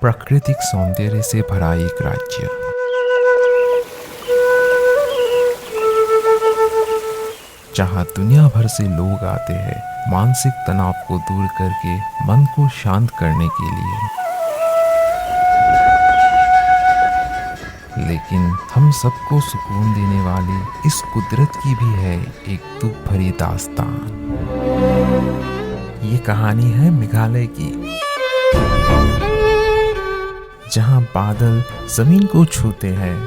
प्राकृतिक सौंदर्य से भरा एक राज्य, जहां दुनिया भर से लोग आते हैं मानसिक तनाव को दूर करके मन को शांत करने के लिए। लेकिन हम सबको सुकून देने वाली इस कुदरत की भी है एक दुख भरी दास्तान। ये कहानी है मेघालय की, जहां बादल जमीन को छूते हैं,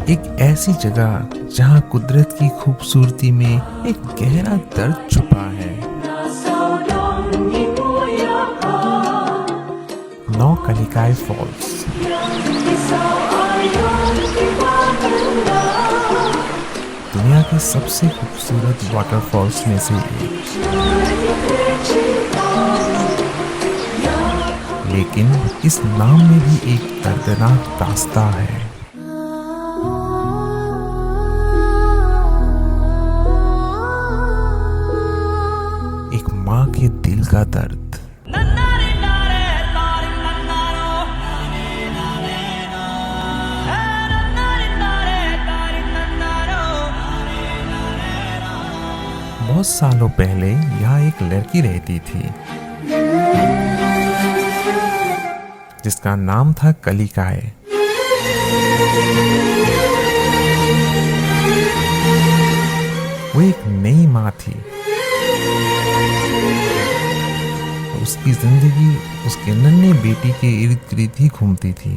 एक ऐसी जगह जहां कुदरत की खूबसूरती में एक गहरा दर्द छुपा है। नौकलिकाय फॉल्स। दुनिया के सबसे खूबसूरत वाटरफॉल्स में से एक, लेकिन इस नाम में भी एक दर्दनाक दास्तां है। एक माँ के दिल का दर्द। बहुत सालों पहले यहाँ एक लड़की रहती थी जिसका नाम था कलिकाय। वो एक नई माँ थी। उसकी जिंदगी उसके नन्हे बेटी के इर्द गिर्द ही घूमती थी।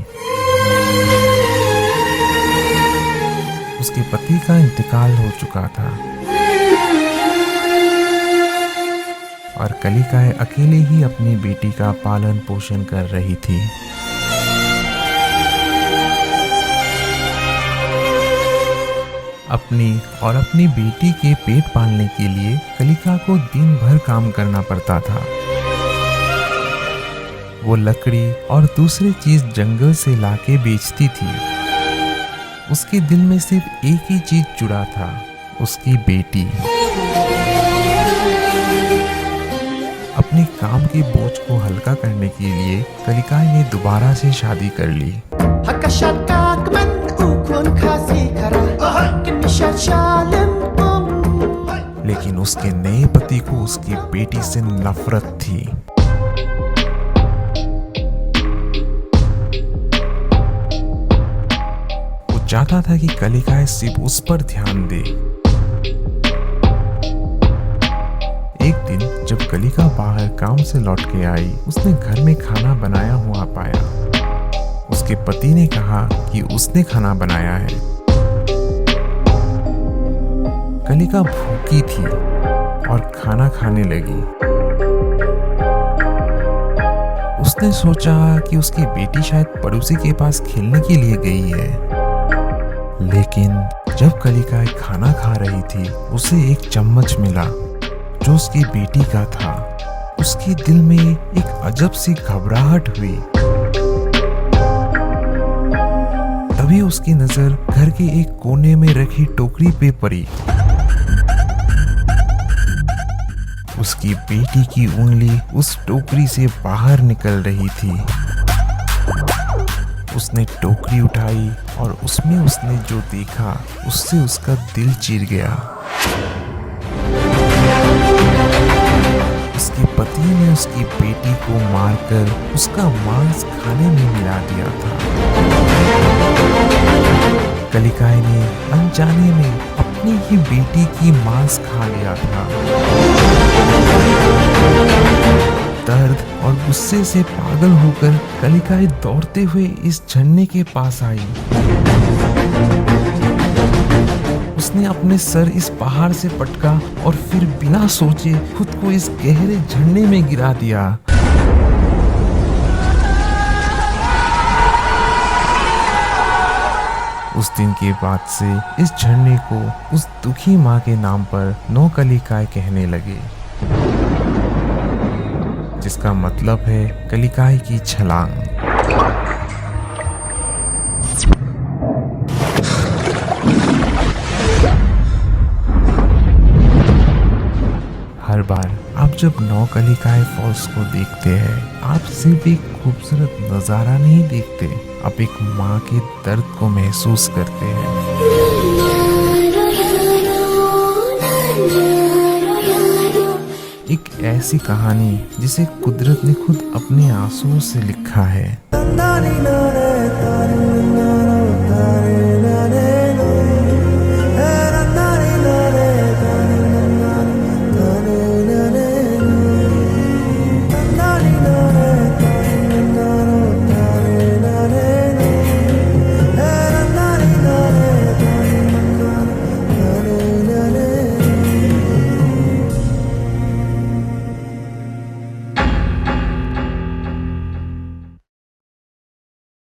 उसके पति का इंतकाल हो चुका था और कलिकाय अकेले ही अपनी बेटी का पालन पोषण कर रही थी। अपनी बेटी के पेट पालने के लिए कलिका को दिन भर काम करना पड़ता था। वो लकड़ी और दूसरी चीज जंगल से लाके बेचती थी। उसके दिल में सिर्फ एक ही चीज जुड़ा था, उसकी बेटी। अपने काम के बोझ को हल्का करने के लिए कलिकाय ने दोबारा से शादी कर ली। लेकिन उसके नए पति को उसकी बेटी से नफरत थी। वो चाहता था कि कलिकाय सिर्फ उस पर ध्यान दे। एक दिन जब कलिका बाहर काम से लौट के आई, उसने घर में खाना बनाया हुआ पाया। उसके पति ने कहा कि उसने खाना बनाया है। कलिका भूखी थी और खाना खाने लगी। उसने सोचा कि उसकी बेटी शायद पड़ोसी के पास खेलने के लिए गई है। लेकिन जब कलिका खाना खा रही थी, उसे एक चम्मच मिला जो उसकी बेटी का था। उसके दिल में एक अजब सी घबराहट हुई। तभी उसकी नजर घर के एक कोने में रखी टोकरी पे पड़ी। उसकी बेटी की उंगली उस टोकरी से बाहर निकल रही थी। उसने टोकरी उठाई और उसमें उसने जो देखा उससे उसका दिल चीर गया। उसके पति ने उसकी बेटी को मारकर उसका मांस खाने में मिला दिया था। कलिकाय ने अनजाने में अपनी ही बेटी की मांस खा लिया था। दर्द और गुस्से से पागल होकर कलिकाय दौड़ते हुए इस झरने के पास आई। उसने अपने सर इस पहाड़ से पटका और फिर बिना सोचे खुद को इस गहरे झरने में गिरा दिया। उस दिन के बाद से इस झरने को उस दुखी माँ के नाम पर नौकलिकाय कहने लगे, जिसका मतलब है कलिकाय की छलांग। हर बार आप जब नौकलिकाएं फॉल्स को देखते हैं, आप सिर्फ एक खूबसूरत नज़ारा नहीं देखते, आप एक माँ के दर्द को महसूस करते हैं। एक ऐसी कहानी जिसे कुदरत ने खुद अपने आंसुओं से लिखा है।